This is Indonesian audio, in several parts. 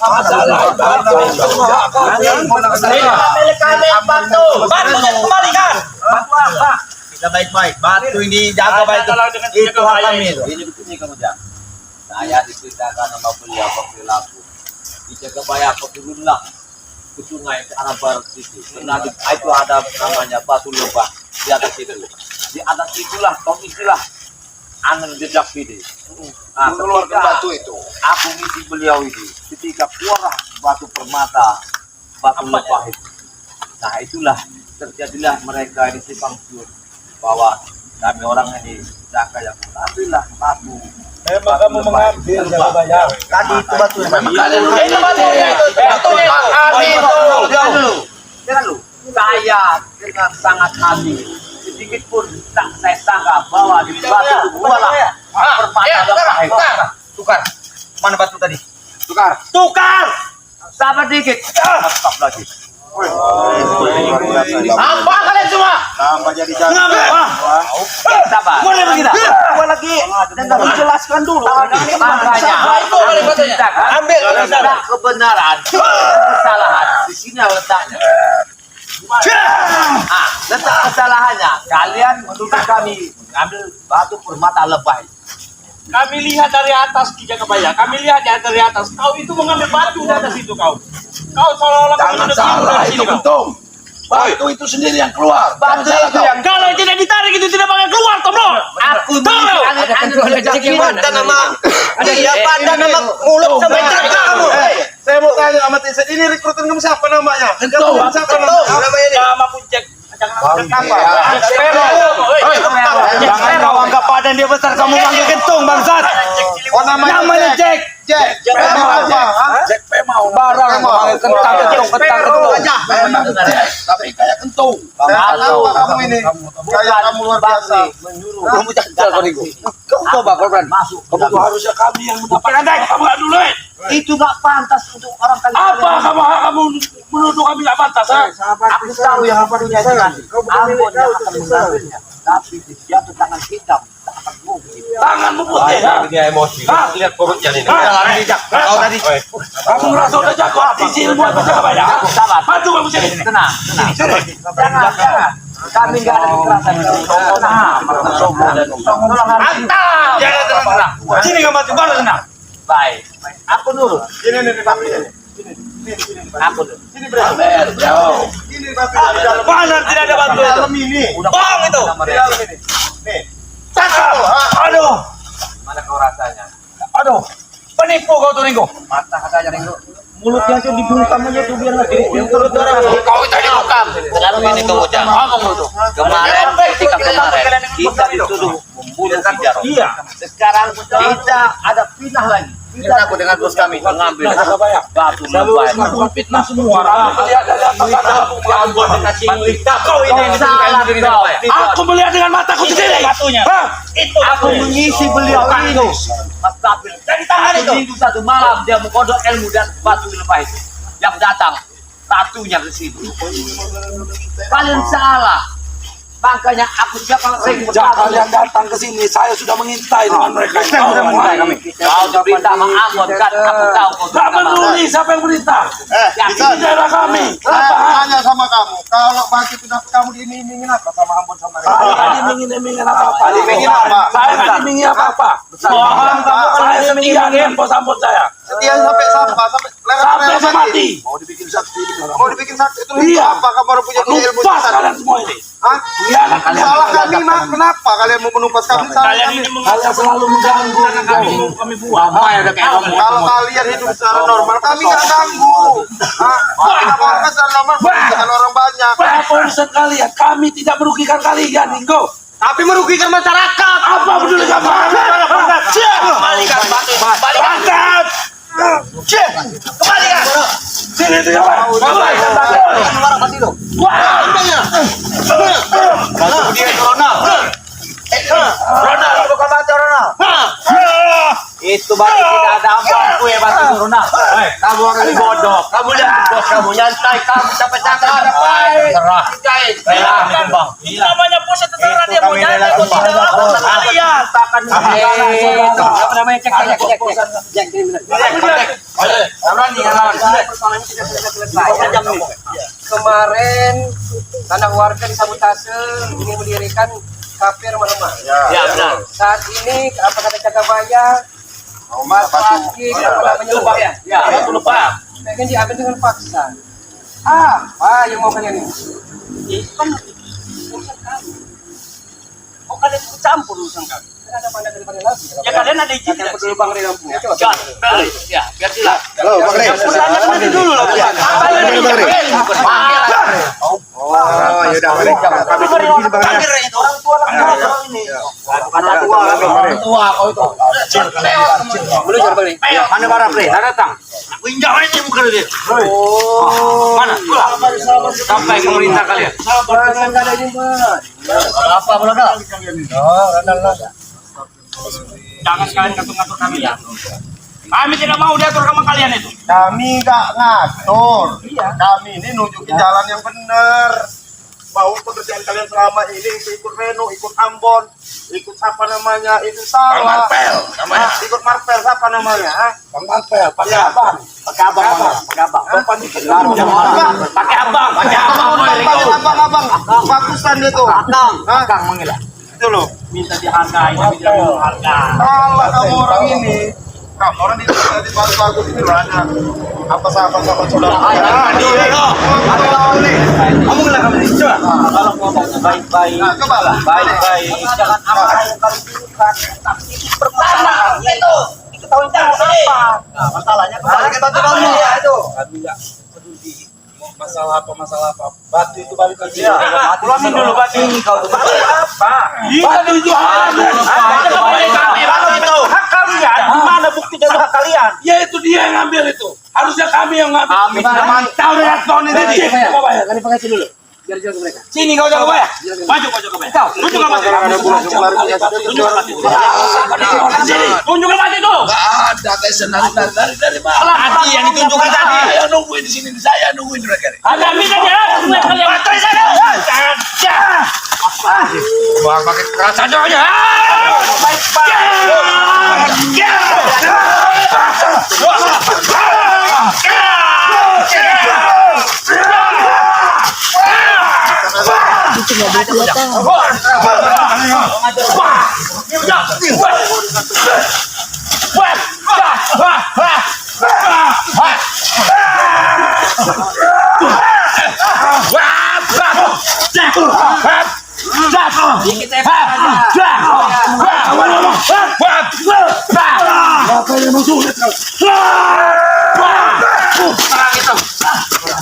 Masalah batu. Milik kami batu. Batunya kembalikan. Batu apa? Kita baik-baik. Batu ini jaga baik itu hak kami itu. Ini begini kamu jangan. Saya diceritakan sama beliau perilaku. Dijaga baik apa turunlah ke sungai ke arah barat situ. Karena itu ada namanya batu lebah di atas itu. Di atas itulah tong istilah angin jejak ini. Nah, Mengeluarkan batu itu. aku ngisi beliau ini ketika keluar batu permata batu lebah itu. Nah itulah terjadilah mereka ini simpang siur bahwa kami orang ini jaga yang ambillah batu. Memang kamu mengambil jangan bayar. Tadi itu batu Memang kalian Itu batunya itu. Batunya itu. Jangan lu. Saya dengan sangat hati sedikit pun tak saya sangka bahwa di batu itu bualah permata lebah itu. Tukar. Mana batu tadi? Tukar. Sabar dikit. Stop lagi. Apa kalian semua? Tambah jadi jalan. Sabar. Boleh begitu. Gua lagi menjelaskan dulu. Makanya Itu balik batunya. Ambil. ada kebenaran, kesalahan di sini letaknya. Letak kesalahannya. Kalian menuduh kami mengambil batu permata lebah. Kami lihat dari atas Ki Jagabaya. Kami lihat dari atas. Kau itu mengambil batu di atas itu kau. Kau seolah-olah Jangan menunduk salah dari itu sini kau. kentung. Batu itu sendiri yang keluar. Batu Jangan salah itu kau. yang Kalau tidak ditarik itu tidak bakal keluar, Tomno. aku Pada nama dia pada nama mulut sampai kamu. Saya mau tanya sama Tiset, ini rekrutan kamu siapa namanya? Kentung. Siapa namanya? Nama kuncek. Jangan kau anggap badan dia besar kamu panggil kentung bangsat. Oh namanya Jack. Jack Pemau. Jack Pemau. Barang panggil kentang kentung. Tapi kayak kentung. Saya tahu kamu ini. Kayak kamu luar biasa. menyuruh Kamu jangan kau. Kau coba korban. masuk ke Kamu dalam. harusnya kami yang mendapatkan. Kamu nggak dulu. Itu gak pantas untuk orang kali. Apa kamu menuduh kami nggak pantas? Aku tahu yang punya dengan Ambon yang akan mengambilnya, tapi jatuh tangan hitam tak akan mungkin. Tanganmu putih. Dia emosi. Lihat perutnya ini. Kau tadi. Kamu merasa udah jago hati sih buat Jagabaya. Sabar. Bantu kamu sini. Tenang. Jangan. Kami nggak ada kekerasan. Tolong harus. Jangan tenang. Sini kamu mati baru tenang. Baik. Aku nurut. Ini kami. Aku nurut. Ini berapa? Jauh. Ini batu. Mana tidak ada batu itu? Dalam ini. Bang itu. Di dalam ini. Nih. Cakap. Aduh. Mana kau rasanya? Aduh. Penipu kau tuh Ringo. Mata katanya Ringo. Mulutnya aja dibungkam aja tuh biar nggak turut darah. Kau itu dibungkam. Sekarang ini kamu jangan ngomong tuh. Kemarin ketika kemarin kita dituduh membunuh Fijar. Iya. Sekarang kita ada pindah lagi. Kita aku dengan bos kami mengambil batu lebah. Bukan fitnah semua. Melihat dari atas kau ini Salah kau. Aku melihat dengan mataku sendiri batunya. Itu Aku mengisi beliau ini. Mas Tapil. dari tangan itu. Minggu satu malam dia mengkodok ilmu dan batu lebah itu. Yang datang satunya ke sini. Kalian salah. Makanya aku siapa sering Sejak kalian datang ke sini, saya sudah mengintai dengan mereka. Kau diperintah sama Ambon kan aku tahu kau Tak peduli siapa yang berita. Di daerah kami. Saya tanya sama kamu, kalau bagi pendapat kamu diiming-imingin apa sama Ambon sama Saya nggak diiming-imingin apa-apa. Diimingin apa? Saya nggak diimingin apa-apa. Bohong kamu. Saya setia dengan bos-bos saya. Setia sampai sampai Sampai mati. Mau dibikin sakti itu Iya. apa kamu baru punya ilmu Lupa kalian semua ini. Hah? Iya, Salah kami kenapa kalian mau menumpas kami? Salah Kalian kami. ini kalian selalu mengganggu kami buat. Kalau kalian hidup secara normal, kami nggak ganggu. Hah? Kenapa kan secara normal merugikan orang banyak? Apa urusan kalian? Kami tidak merugikan kalian, Ringo. Tapi merugikan masyarakat. Apa peduli kamu? Kembalikan batu. Angkat! Kembalikan. Sini tuh ya, Pak. Kembalikan batu. Wah! Batu dia Ronald. Ronald, bukan batu Ronald. Itu baru tidak ada apa-apa ya batu turunan. Kamu akan bodoh. Kamu lihat bos kamu nyantai. Kamu capek-capek. Terah. Rela dikumbang. Ini namanya bos itu terang dia mau jalan kok tidak apa kalian. Takkan Apa namanya cek. Kemarin tanah warga di Sabotase ingin mendirikan kafe rumah-rumah. Ya benar. Saat ini apa kata Cakabaya? Mas Waki menyumbang ya? Ya, aku lupa. Pengen diambil dengan paksa. Apa yang mau kalian ini? Itu kan urusan kami. Kok kalian ikut campur urusan kami? Kan ada pandangan dari pandangan lagi. Ya kalian ada izin Yang tidak? betul Bang Ray Lampung. Coba. Jangan, beli. Ya, biar jelas. Halo, Bang Rey. Pertanyaan nanti dulu lah. Oh, ya udah Bang Rey. Kami tunggu di sini Bang Rey. Orang tua orang ini. orang tua kau itu. Belum coba Bang Ray. Mana barang Bre? Datang. Aku injak ini bukan dia. Mana? Sampai pemerintah kalian. Jangan enggak ada jumpa. Apa belum ada? Jangan sekalian ngatur-ngatur kami ya. Kami tidak mau diatur sama kalian itu. Kami nggak ngatur. Kami ini nunjukin jalan yang benar. Bahwa pekerjaan kalian selama ini ikut Reno, ikut Ambon, ikut apa namanya, itu salah. Ikut Marvel, siapa namanya? Bang Marvel, pakai abang. Pakai abang. Pakai abang. Pakai abang. Bagusan dia tuh. Kang manggil. Itu loh. Minta dihargai, minta dihargai. Kalau kamu orang ini, kamu orang di bagus ini loh ada apa sahabat saudara. Kamu bilang kamu coba. Kalau ngomongnya baik-baik. Nah, coba lah. Baik-baik. Jangan apa yang kalian tunjukkan. Tapi itu permasalahan itu. Diketahui apa? Nah, masalahnya kembali ke batu kamu ya itu. Kami enggak peduli masalah apa. Batu itu balik lagi. Pulangin dulu batu. Kau tuh batu apa? Batu itu hak itu. Hak kalian. Di mana buktinya itu hak kalian? Ya itu dia yang ngambil itu. Harusnya kami yang ngambil. Kami tidak tahu dengan tahun ini. Coba ya, kali pakai dulu. Biar jalan ke mereka. Sini kau jaga ya. Maju kau. Tunjukkan mati. Tunjukkan mati itu. Ada kayak senang dari mana? Hati yang ditunjukkan tadi. Saya nungguin di sini, saya nungguin mereka. Ada minta dia. Baterai sana. Jangan. Wah, pakai kerasan aja.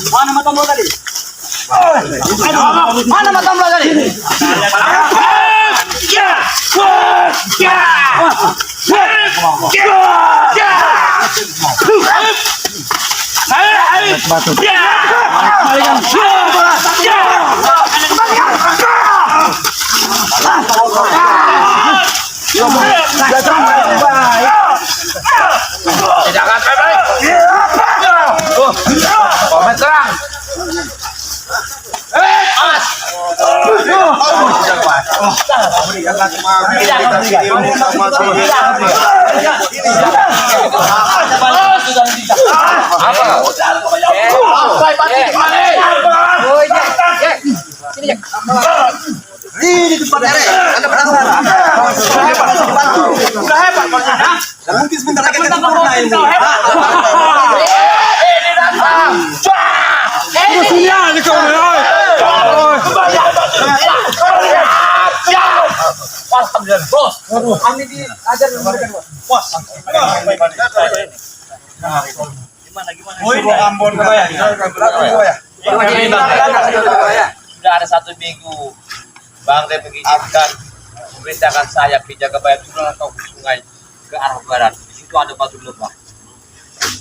Mana mata bola tadi? Mana mata bola tadi? Mungkin sebentar lagi akan sempurna ini. Kami diajar memberikan bos. Sudah ada 1 minggu Bang Rey mengizinkan memerintahkan saya di Jagabaya turun kau ke sungai ke arah barat. Di situ ada batu lebah.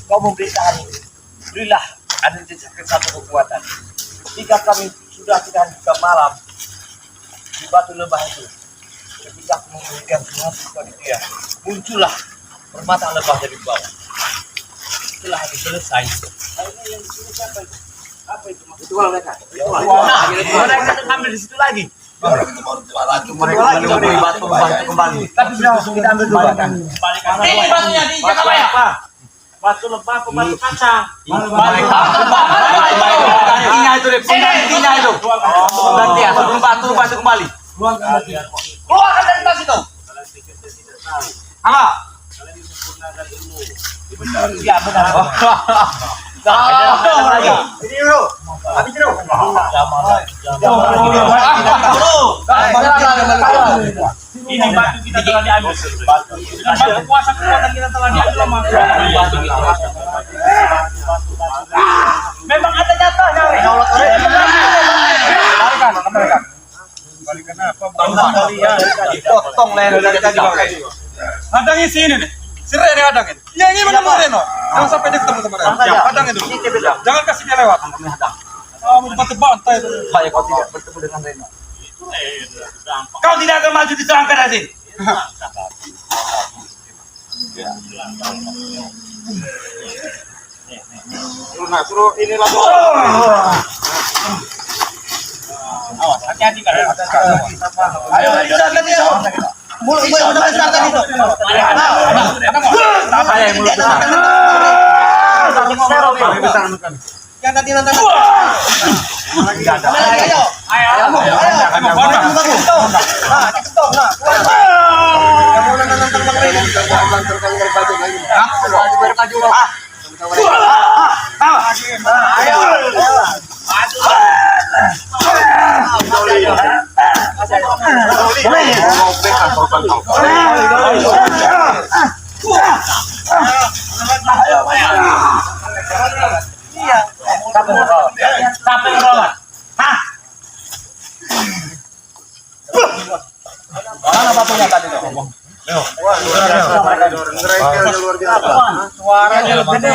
Kau memberitakan, berilah ada satu kekuatan. Ketika kami sudah tidak juga malam di batu lebah itu, ketika aku memberikan sesuatu kepada dia, muncullah permata lepas dari bawah. Setelah habis selesai. Itu mereka. Nah, mereka ambil di situ lagi. Mereka beri batu kembali. Tapi sudah kita ambil dulu kan. Ini batunya di Jakabaya. Batu lebah, batu kacang. Intinya itu deh, intinya itu. Nanti ya, sebelum batu kembali. Keluarkan dari tas itu. Apa? Ya benar. Ini dulu. Habis dulu. Ini batu kita telah diambil. Dengan batu kuasa kekuatan kita telah diambil maka. Memang ada nyatanya. Potong leher dari tadi pakai. Hadangin sini nih. Sirai nih hadangin. Yang ini mana Reno? Jangan sampai dia ketemu sama Reno. Ya, hadangin dulu. Jangan kasih dia lewat. Mau batu bantai itu. Supaya kau tidak bertemu dengan Reno. Kau tidak akan maju di serangka dari sini. Suruh inilah. Awas, hati-hati kan. Ayo, sudah tadi ya. Mulut gue udah besar tadi tuh. Saya yang mulut besar. Yang tadi nonton. Ayo. Sampai merawat. Hah? Mana batunya tadi tuh? Luar biasa. Suaranya gede.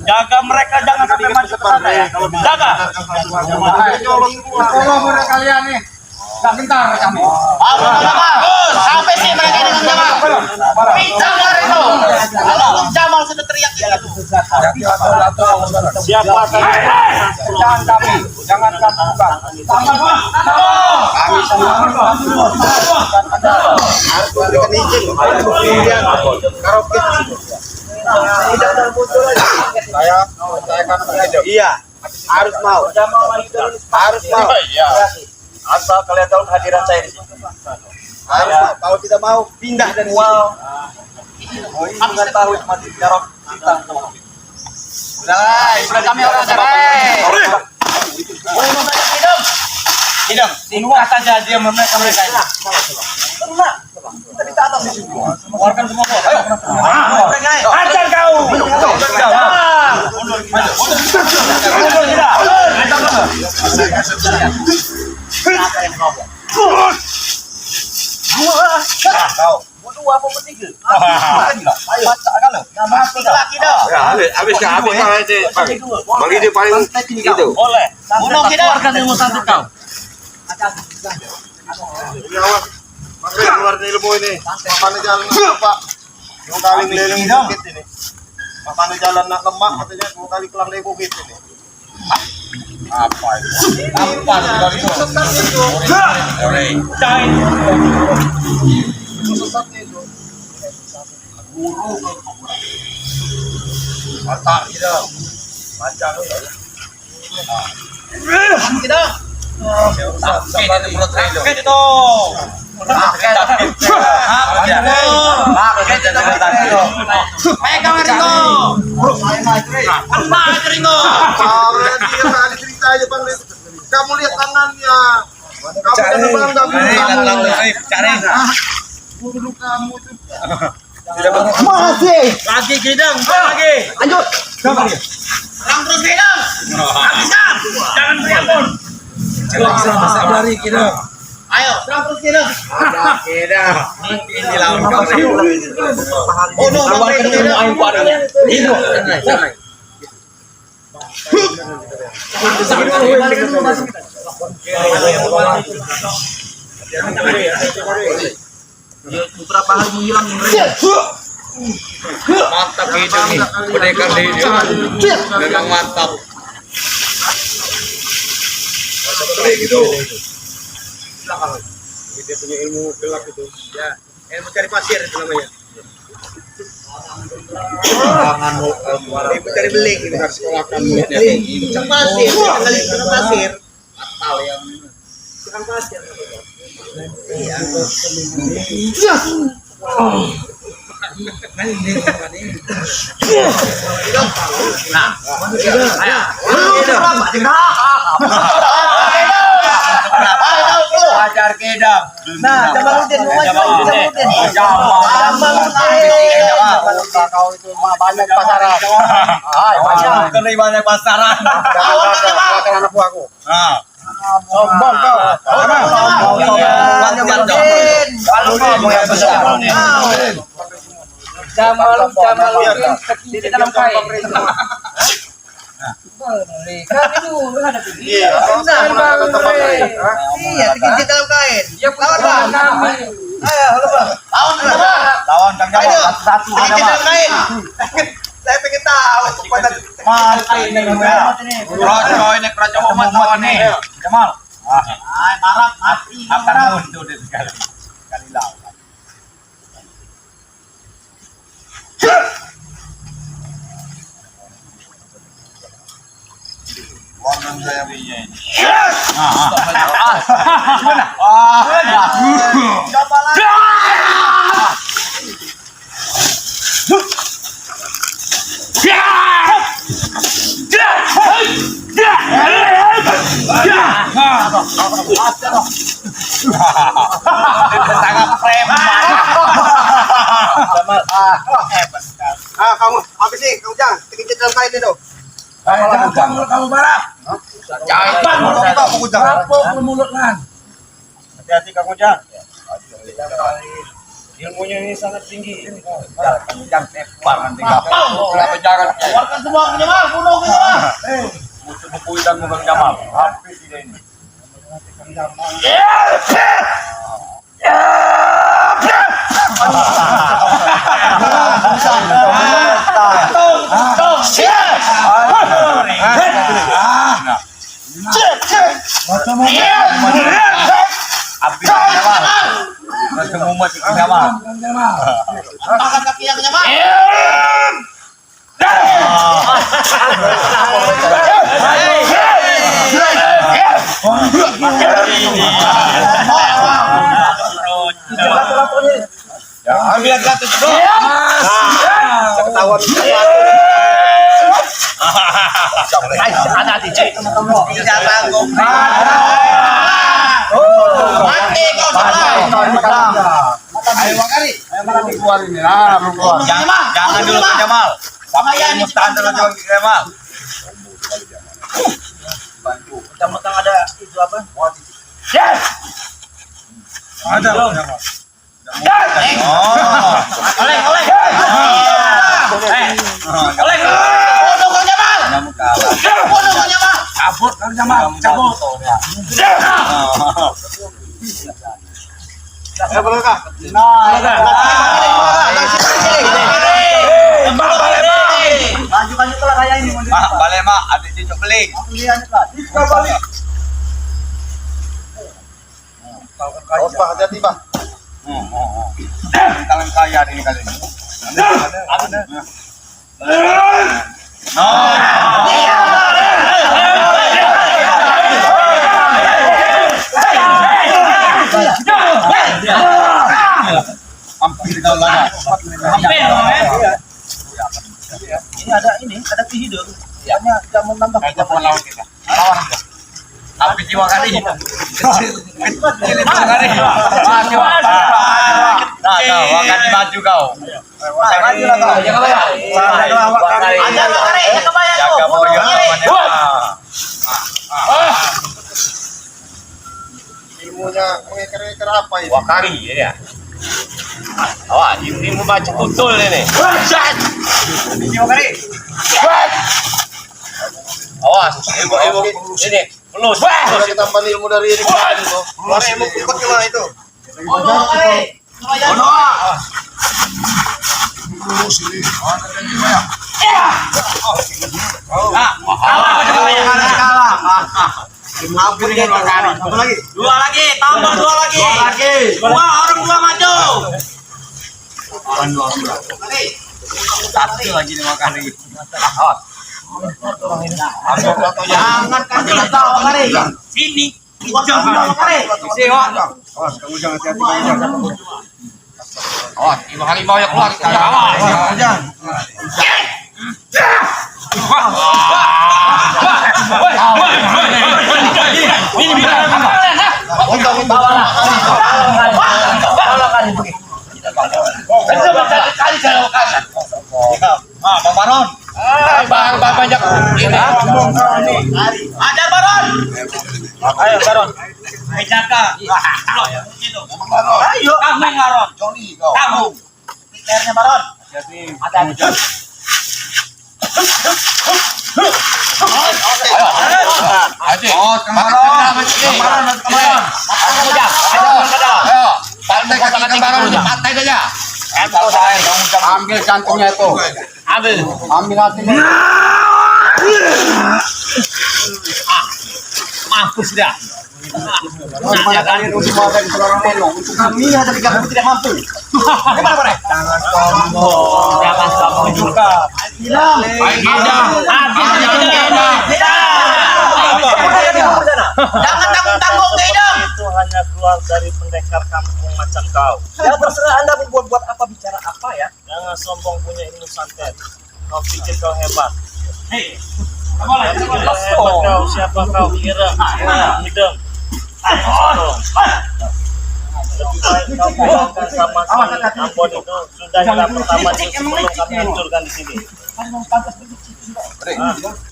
Jaga mereka jangan sampai maju ke sana ya. Jaga. Tolong udah kalian nih. Enggak bentar kami. Sampai sini mereka ini Jamal. Pincang dari itu. Kalau Jamal sudah teriak gitu. Siapa Jangan kami. Jangan kami bukan. Kami harus berikan izin. Kemudian karaoke. Saya akan mengajar. Iya. Harus mau. Harus mau. Asal kalian tahu kehadiran saya di sini. Harus mau. Kalau tidak mau pindah dari sini. Aku nggak tahu mati jarok kita. Sudah kami orang cerai. Hidung, keluar saja dia mereka ini. Kita di atas di situ. Keluarkan semua. Ayo. Ajar kau. Dua apa bertiga? Ayo, kan lo. Laki dah. Habis bagi dia paling itu. Boleh. Bunuh kita. Keluarkan ilmu satu kau. Makanya keluar dari ilmu ini. Mana jalan Pak? Dua kali ngeliling bukit ini. Mana jalan nak lemak katanya 2 kali kelang dari bukit ini. Apa itu? Apa itu? Mata kita. Macam Kita. Sakit itu perut Reno. Sakit itu. Pegang Ringo. Kena Ringo. dia tadi cerita aja Bang. Kamu lihat tangannya. Kamu jangan bilang enggak Cari. bunuh kamu tuh. Masih. Lagi Gidang, lagi. Lanjut. Serang terus Gidang. Habiskan. Jangan beri ampun. Sabari kita. Ayo, serang terus kita. Ini lawan kau. Oh no, Bang Ringo. Ayo pada. Itu. Beberapa hal menghilang mantap gitu nih pendekar dia memang mantap gitu Dia punya ilmu gelap itu. Ya, ilmu cari pasir itu namanya. Ilmu cari beling itu harus sekolah kamu. Cari pasir, cari pasir. Atal yang Cari pasir. Ajar kedam. Nah, Jamaluddin mau maju Jamaluddin. Kau itu banyak pasaran. Banyak. Kali banyak pasaran. Jangan anak buahku. Sombong kau. Jamaluddin. Kalau kamu yang besar. Jamaluddin terkincit dalam kain. Kan itu ada Iya, Iya, terkincit dalam kain. Lawan kami. Ayo, Lawan Kang Jamal satu terkincit dalam kain. Saya pengen tahu kepada Rojo ini Rojo Muhammad lawan nih. Jamal. Marah mati. Akan mundur di sekali lawan. Warna saya punya ini. Gimana? Coba lagi. Sangat preman. Kamu habisin, kamu jangan terkincit dalam kain itu. Kamu marah. Hati-hati kamu jangan. Ilmunya ini sangat tinggi. Yang tepar nanti jangan Keluarkan semua Kang Jamal, bunuh Kang Jamal. musuh buku dan Kang Jamal. Habis ini. Habis Jamal. Ketemu mati Jamal. Angkat kaki yang Jamal. Ya, ambil gatus. Ketahuan Hati-hati, Cik. Tidak tanggung. mati kau Jamal. Ayo Makari. Ayo malam keluar ini. Nah, belum keluar. Jangan dulu ke Jamal. Sampai ilmu standar aja ke Jamal. Mentang-mentang ada itu apa? Ada Jamal. Oleh. Cabut Kang Jamal, cabut. Ayo berangkat. Maju kalau kayak ini mundur. Balik mak, ada cucuk beling. Awas Pak, hati-hati Pak. Tangan kaya ini kali ini. Hampir kau lagi. Ini ada hidup. Hanya jamu nambah. Lawan kita. Tapi jiwa kali itu. Kecil itu kali. Maju. Nah, wakani maju kau. Maju lah kau. Jangan bayar. Ada Makari, jangan bayar. Jaga boyo temannya. Ilmunya mengeker-eker apa ini? Wakari ya. Wah, ini mau baca betul ini. Jiwa kali. Awas, ibu ini Kalau kita tambah ilmu dari ini kan itu. Keluar ilmu kumpet gimana itu? Dua lagi, tambah dua lagi. Dua orang dua maju. Satu lagi lima kali. Jangan kasih tahu kali. Sini. Jangan kali. Sewa. Kamu jangan hati-hati. Oh, lima kali mau keluar. Jangan. Ini bisa. Bang Baron. Bang banyak ini. Ajar Baron. Ayo Baron. Ayo Jaka. Ayo. Kamu Baron. Kamu. Pikirnya Baron. Ada. Oh, kemarin. Ayo. Pantai kaki kemarin, pantai saja. Ambil jantungnya itu. Ambil hatinya. Mampus dah. Kami ada 30 tidak mampu. Gimana Pak? Jangan sombong juga. Jangan tanggung-tanggung Idam. Itu hanya keluar dari pendekar kampung macam kau. Ya berserah Anda mau buat apa bicara apa ya. Jangan sombong punya ilmu santet. Kau pikir kau hebat. Hei, Kau siapa kau kira? Hidung. Lebih baik kau bilangkan sama si Ambon itu sudah kita pertama sebelum kami hancurkan di sini.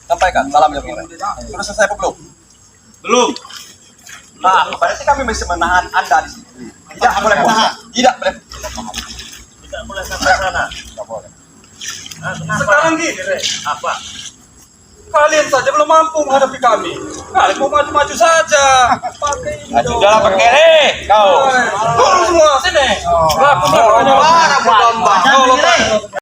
Sampaikan salam ya Bang. Sudah selesai apa belum? belum. Nah, berarti kami masih menahan Anda di sini. Tidak boleh menahan. Tidak boleh. Tidak boleh sampai sana. Tidak boleh. Nah, kenapa? Sekarang gini, Apa? kalian saja belum mampu menghadapi kami. Kalian mau maju-maju saja. Pakai ini Maju dong. dalam pakai kau. Turun semua sini. Berlaku hanya. Barang